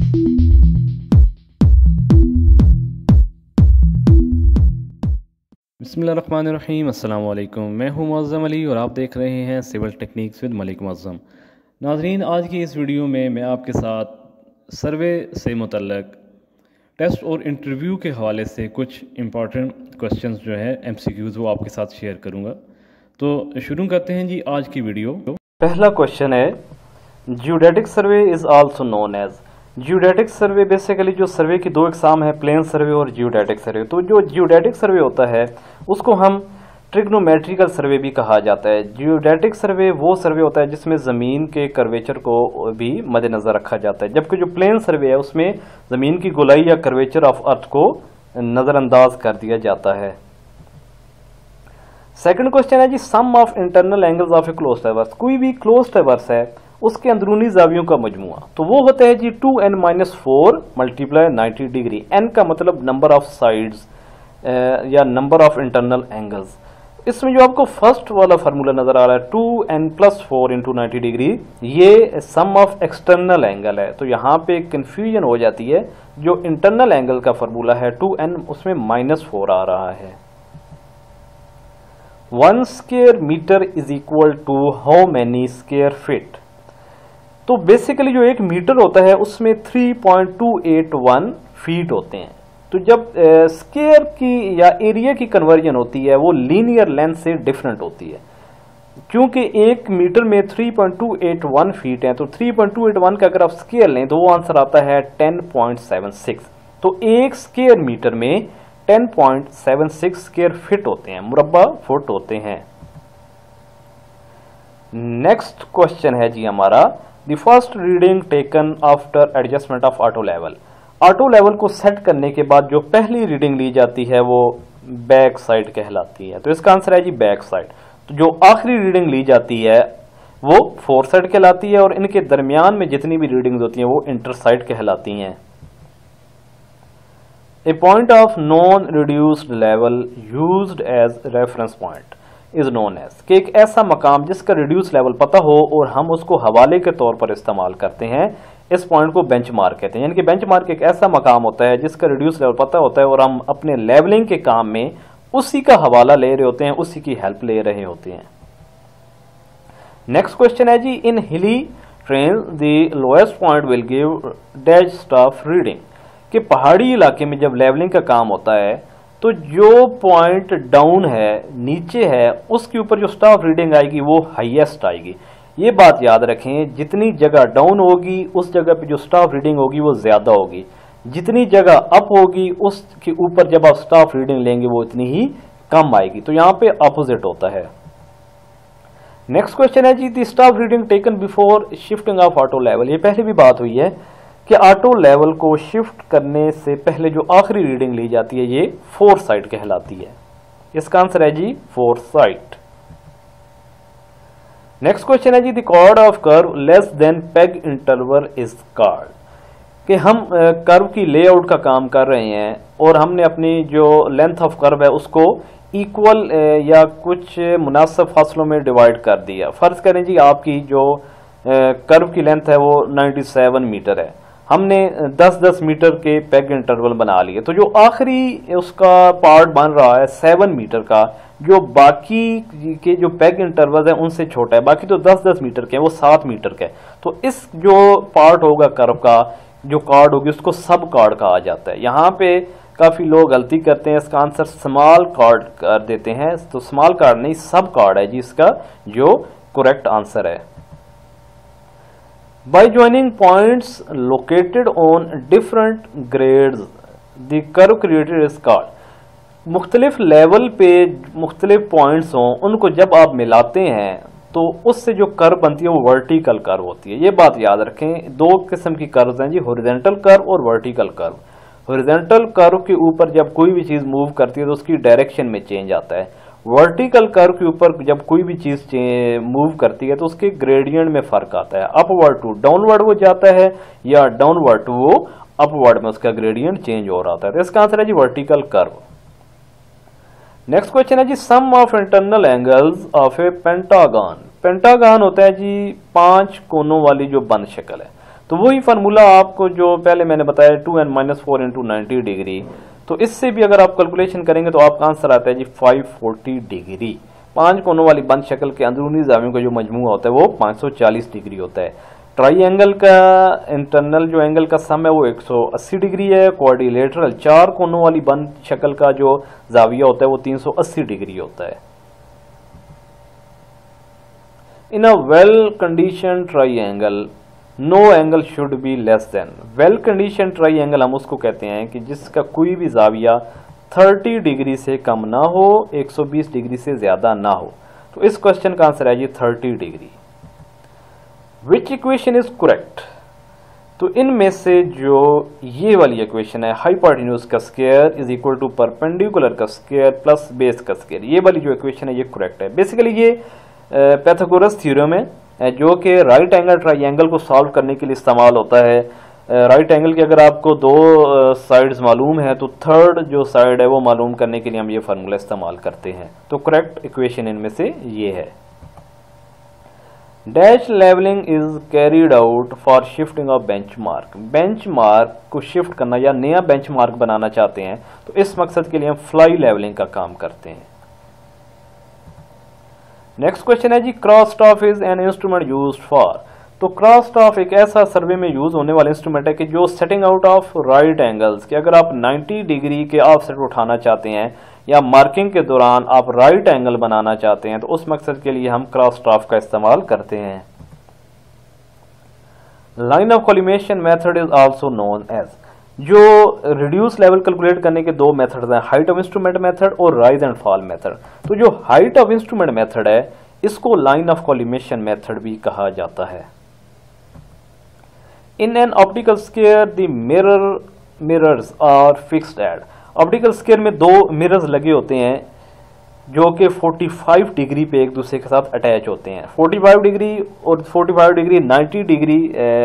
बिस्मिल्लाहिर्रहमानिर्रहीम, अस्सलाम वालेकुम। मैं हूं मुअज़्ज़म अली और आप देख रहे हैं civil techniques with Malik Muazzam. नाज़रीन, आज की इस वीडियो में मैं आपके साथ सर्वे से मुतल्लक़ टेस्ट और इंटरव्यू के हवाले से कुछ इम्पॉर्टेंट क्वेश्चंस जो है MCQs वो आपके साथ शेयर करूंगा। तो शुरू करते हैं जी आज की वीडियो। पहला क्वेश्चन है, geodetic survey is also known as. Geodetic survey basically जो सर्वे की दो एग्जाम है, प्लेन सर्वे और जियोडेटिक सर्वे। तो जो जियोडेटिक सर्वे होता है उसको हम ट्रिग्नोमेट्रिकल सर्वे भी कहा जाता है। जियोडेटिक सर्वे वो सर्वे होता है जिसमें ज़मीन के कर्वेचर को भी मद्देनज़र रखा जाता है, जबकि जो प्लेन सर्वे है उसमें ज़मीन की गोलाई या कर्वेचर ऑफ अर्थ को नज़रअंदाज कर दिया जाता है। सेकंड क्वेश्चन है जी, sum of internal angles of a close traverse. कोई भी क्लोज ट्रैवर्स है उसके अंदरूनी जावियों का मजमुआ, तो वो होता है जी 2n-4 मल्टीप्लाई 90 डिग्री। n का मतलब नंबर ऑफ साइड्स या नंबर ऑफ इंटरनल एंगल्स। इसमें जो आपको फर्स्ट वाला फार्मूला नजर आ रहा है 2n+4 × 90 डिग्री, ये सम ऑफ एक्सटर्नल एंगल है। तो यहाँ पे कंफ्यूजन हो जाती है। जो इंटरनल एंगल का फार्मूला है 2n, उसमें -4 आ रहा है। 1 square metre is equal to how many square feet. तो बेसिकली जो एक मीटर होता है उसमें 3.281 फीट होते हैं। तो जब स्क्वायर की या एरिया की कन्वर्जन होती है वो लीनियर लेंथ से डिफरेंट होती है। क्योंकि एक मीटर में 3.281 फीट है, तो 3.281 का अगर आप स्क्वायर लें तो वो आंसर आता है 10.76। तो एक स्क्वायर मीटर में 10.76 स्क्वायर फीट होते हैं, मुरब्बा फुट होते हैं। नेक्स्ट क्वेश्चन है जी हमारा, the first reading taken after adjustment of auto level. Auto level को सेट करने के बाद जो पहली रीडिंग ली जाती है वो बैक साइड कहलाती है। तो इसका आंसर है जी बैक साइड। तो जो आखिरी रीडिंग ली जाती है वो फोर साइड कहलाती है और इनके दरमियान में जितनी भी रीडिंग्स होती हैं वो इंटर साइड कहलाती हैं। A point of non reduced level used as reference point is known as. कि एक ऐसा मकाम जिसका रिड्यूस लेवल पता हो और हम उसको हवाले के तौर पर इस्तेमाल करते हैं, इस पॉइंट को बेंचमार्क कहते हैं। यानी कि बेंचमार्क एक ऐसा मकाम होता है जिसका रिड्यूस लेवल पता होता है और हम अपने लेवलिंग के काम में उसी का हवाला ले रहे होते हैं, उसी की हेल्प ले रहे होते हैं। नेक्स्ट क्वेश्चन है जी, इन हिली train the lowest point will give dash staff reading. कि पहाड़ी इलाके में जब लेवलिंग का काम होता है तो जो पॉइंट डाउन है, नीचे है, उसके ऊपर जो स्टाफ रीडिंग आएगी वो हाईएस्ट आएगी। ये बात याद रखें, जितनी जगह डाउन होगी उस जगह पे जो स्टाफ रीडिंग होगी वो ज्यादा होगी, जितनी जगह अप होगी उसके ऊपर जब आप स्टाफ रीडिंग लेंगे वो इतनी ही कम आएगी। तो यहाँ पे अपोजिट होता है। नेक्स्ट क्वेश्चन है जी, the staff reading taken before shifting of auto level. ये पहले भी बात हुई है कि ऑटो लेवल को शिफ्ट करने से पहले जो आखिरी रीडिंग ली जाती है ये फोर साइड कहलाती है। इसका आंसर है जी फोर साइड। नेक्स्ट क्वेश्चन है जी, the chord of curve less than peg interval is called. कि हम कर्व की लेआउट का काम कर रहे हैं और हमने अपनी जो लेंथ ऑफ कर्व है उसको इक्वल या कुछ मुनासिब फासलों में डिवाइड कर दिया। फर्ज करें जी आपकी जो कर्व की लेंथ है वो 97 मीटर है, हमने 10-10 मीटर के पेग इंटरवल बना लिए। तो जो आखिरी उसका पार्ट बन रहा है 7 मीटर का, जो बाकी के जो पेग इंटरवल है उनसे छोटा है, बाकी तो 10-10 मीटर के हैं, वो 7 मीटर के। तो इस जो पार्ट होगा कर्व का, जो कार्ड होगी उसको सब कार्ड कहा जाता है। यहाँ पे काफी लोग गलती करते हैं, इसका आंसर स्मॉल कार्ड कर देते हैं। तो स्मॉल कार्ड नहीं, सब कार्ड है जी इसका जो करेक्ट आंसर है। By joining points located on different grades, the curve created is called। मुख्तलिफ लेवल पे मुख्तलिफ पॉइंट्स हों, उनको जब आप मिलाते हैं तो उससे जो कर्व बनती है वो वर्टिकल कर्व होती है। ये बात याद रखें, दो किस्म की कर्व हैं जी, हॉरिजॉन्टल कर्व और वर्टिकल कर्व। हॉरिजॉन्टल कर्व के ऊपर जब कोई भी चीज मूव करती है तो उसकी डायरेक्शन में चेंज आता है। वर्टिकल कर्व के ऊपर जब कोई भी चीज मूव करती है तो उसके ग्रेडियंट में फर्क आता है। अपवर्ड टू डाउनवर्ड वो जाता है या डाउनवर्ड टू वो अपवर्ड में उसका ग्रेडियंट चेंज हो रहा है। तो इसका आंसर है जी वर्टिकल कर्व। नेक्स्ट क्वेश्चन है जी, sum of internal angles of a pentagon. Pentagon होता है जी 5 कोनों वाली जो बंद शक्ल है। तो वही फार्मूला आपको जो पहले मैंने बताया 2n-4 इंटू 90 डिग्री, तो इससे भी अगर आप कैलकुलेशन करेंगे तो आपका आंसर आता है जी 540 डिग्री। 5 कोनों वाली बंद शक्ल के अंदरूनी जावियों का जो मजमूआ होता है वो 540 डिग्री होता है। ट्राइंगल का इंटरनल जो एंगल का सम है वो 180 डिग्री है। क्वाड्रिलेटरल 4 कोनों वाली बंद शक्ल का जो जाविया होता है वो 380 डिग्री होता है। In a well condition triangle no angle should be less than. Well condition triangle हम उसको कहते हैं कि जिसका कोई भी जाविया 30 डिग्री से कम ना हो, 120 डिग्री से ज्यादा ना हो। तो इस क्वेश्चन का आंसर है जी 30 degree. Which equation is correct? तो इनमें से जो ये वाली इक्वेशन है हाइपोटेन्यूज का square is equal to perpendicular का स्क्वायर प्लस बेस का स्क्वायर, ये वाली जो इक्वेशन है ये करेक्ट है। बेसिकली ये पैथागोरस थ्योरम है जो कि राइट एंगल ट्राइंगल को सॉल्व करने के लिए इस्तेमाल होता है। राइट एंगल की अगर आपको दो साइड्स मालूम है तो थर्ड जो साइड है वो मालूम करने के लिए हम ये फार्मूला इस्तेमाल करते हैं। तो करेक्ट इक्वेशन इनमें से ये है। Dash levelling is carried out for shifting of benchmark. Benchmark को शिफ्ट करना या नया बेंचमार्क बनाना चाहते हैं तो इस मकसद के लिए हम फ्लाई लेवलिंग का काम करते हैं। नेक्स्ट क्वेश्चन है जी cross staff is an instrument used for. तो क्रॉस स्टॉफ एक ऐसा सर्वे में यूज होने वाला इंस्ट्रूमेंट है कि जो setting out of right angles कि अगर आप 90 डिग्री के ऑफसेट उठाना चाहते हैं या मार्किंग के दौरान आप राइट एंगल बनाना चाहते हैं तो उस मकसद के लिए हम क्रॉस स्टॉफ का इस्तेमाल करते हैं। Line of collimation method is also known as. जो रिड्यूस लेवल कैलकुलेट करने के दो मेथड्स हैं, हाइट ऑफ इंस्ट्रूमेंट मेथड और राइज एंड फॉल मेथड। तो जो हाइट ऑफ इंस्ट्रूमेंट मेथड है इसको लाइन ऑफ कॉलिमेशन मेथड भी कहा जाता है। In an optical square the mirrors are fixed at. Optical square में दो मिरर्स लगे होते हैं जो कि 45 डिग्री पे एक दूसरे के साथ अटैच होते हैं। 45 डिग्री और 45 डिग्री 90 डिग्री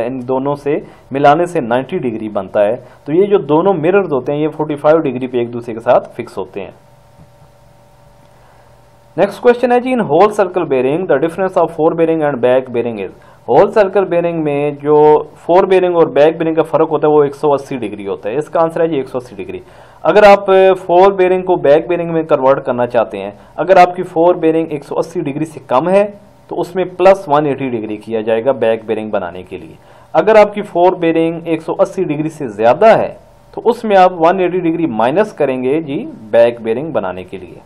इन दोनों से मिलाने से 90 डिग्री बनता है। तो ये जो दोनों मिरर्स होते हैं ये 45 डिग्री पे एक दूसरे के साथ फिक्स होते हैं। नेक्स्ट क्वेश्चन है जी in whole circle bearing the difference of fore bearing and back bearing is. Whole circle bearing में जो फोर बेरिंग और बैक बेरिंग का फर्क होता है वो 180 डिग्री होता है। इसका आंसर है जी 180 डिग्री। अगर आप फोर बेरिंग को बैक बेरिंग में कन्वर्ट करना चाहते हैं, अगर आपकी फोर बेरिंग 180 डिग्री से कम है तो उसमें प्लस 180 डिग्री किया जाएगा बैक बेरिंग बनाने के लिए। अगर आपकी फोर बेरिंग 180 डिग्री से ज्यादा है तो उसमें आप 180 डिग्री माइनस करेंगे जी बैक बेरिंग बनाने के लिए।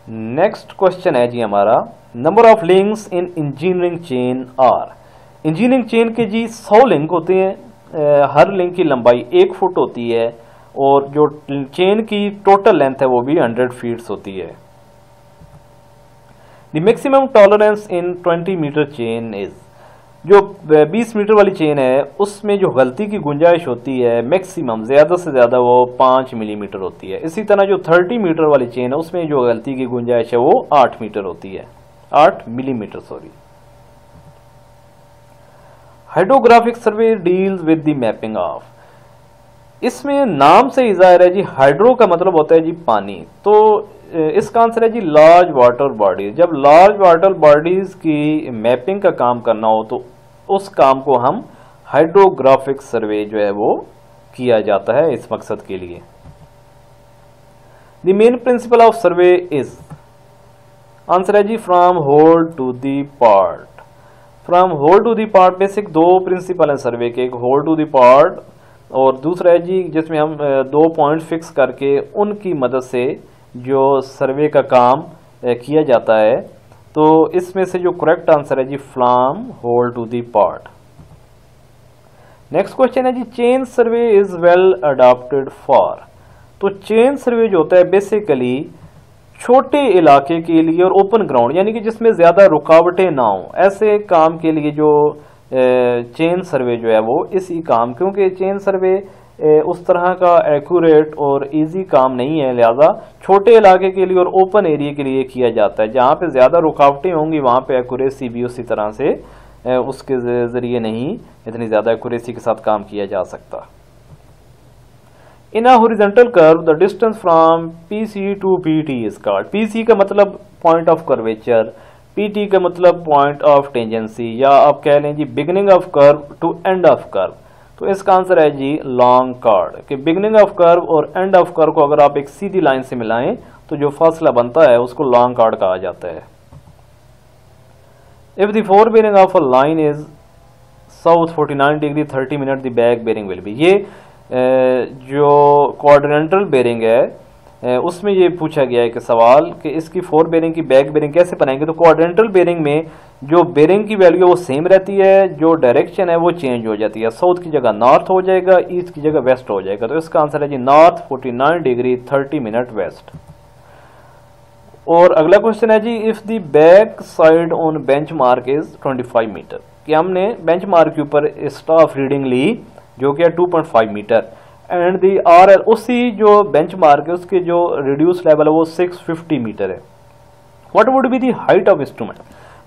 नेक्स्ट क्वेश्चन है जी हमारा number of links in engineering chain are. Engineering chain के जी 100 लिंक होते हैं। हर लिंक की लंबाई 1 फुट होती है और जो चेन की टोटल लेंथ है वो भी 100 फीट्स होती है। The maximum tolerance in 20 metre chain is. जो 20 मीटर वाली चेन है उसमें जो गलती की गुंजाइश होती है मैक्सिमम ज्यादा से ज्यादा वो 5 मिलीमीटर होती है। इसी तरह जो 30 मीटर वाली चेन है उसमें जो गलती की गुंजाइश है वो 8 मीटर होती है, 8 millimetre sorry. Hydrographic survey deals with the mapping of. इसमें नाम से ही जाहिर है जी हाइड्रो का मतलब होता है जी पानी। तो इसका आंसर है जी लार्ज वाटर बॉडीज। जब लार्ज वाटर बॉडीज की मैपिंग का काम करना हो तो उस काम को हम हाइड्रोग्राफिक सर्वे जो है वो किया जाता है इस मकसद के लिए। The main principle of survey is. Answer है जी from whole to the part. From whole to the part basic दो प्रिंसिपल हैं सर्वे के, एक होल टू दी पार्ट और दूसरा है जी जिसमें हम 2 पॉइंट फिक्स करके उनकी मदद से जो सर्वे का काम किया जाता है। तो इसमें से जो करेक्ट आंसर है जी from whole to the part. Next question है जी chain survey is well adopted for. तो चेन सर्वे जो होता है बेसिकली छोटे इलाके के लिए और ओपन ग्राउंड यानी कि जिसमें ज्यादा रुकावटें ना हो ऐसे काम के लिए जो चेन सर्वे जो है वो इसी काम, क्योंकि चेन सर्वे उस तरह का एक्यूरेट और इजी काम नहीं है, लिहाजा छोटे इलाके के लिए और ओपन एरिया के लिए किया जाता है। जहाँ पे ज्यादा रुकावटें होंगी वहाँ पे एक्यूरेसी भी उसी तरह से उसके जरिए नहीं इतनी ज्यादा एक्यूरेसी के साथ काम किया जा सकता। In a horizontal curve the distance from PC to PT is called. PC का मतलब पॉइंट ऑफ कर्वेचर, PT का मतलब पॉइंट ऑफ टेंजेंसी, या आप कह लें जी beginning of curve to end of curve. तो इसका आंसर है जी लॉन्ग कार्ड, कि बिगिनिंग ऑफ कर्व और एंड ऑफ कर्व को अगर आप एक सीधी लाइन से मिलाएं तो जो फासला बनता है उसको लॉन्ग कार्ड कहा जाता है। If the fore bearing of a line is south 49 degree 30 minute the back bearing will be. ये जो क्वाड्रेंटल बेरिंग है उसमें ये पूछा गया है कि सवाल कि इसकी फोर बेरिंग की बैक बेरिंग कैसे बनाएंगे। तो क्वाड्रेंटल बेरिंग में जो बेरिंग की वैल्यू है वो सेम रहती है, जो डायरेक्शन है वो चेंज हो जाती है। साउथ की जगह नॉर्थ हो जाएगा, ईस्ट की जगह वेस्ट हो जाएगा। तो इसका आंसर है जी नॉर्थ 49 डिग्री 30 मिनट वेस्ट। और अगला क्वेश्चन है जी if the back side on bench mark is 25 metre, कि हमने बेंच मार्क के ऊपर स्टाफ रीडिंग ली जो कि है 2.5 मीटर एंड दी RL, उसी जो बेंच मार्क है उसके जो रिड्यूस लेवल है वो 650 मीटर है। What would be the height of instrument.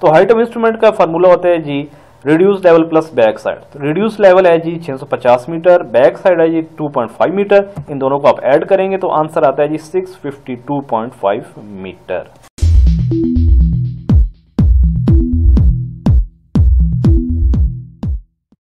तो हाइट ऑफ इंस्ट्रूमेंट का फार्मूला होता है जी reduce level plus back side. तो रिड्यूस लेवल है जी 650 मीटर, बैक साइड है जी 2.5 मीटर। इन दोनों को आप ऐड करेंगे तो आंसर आता है जी 652.5 मीटर।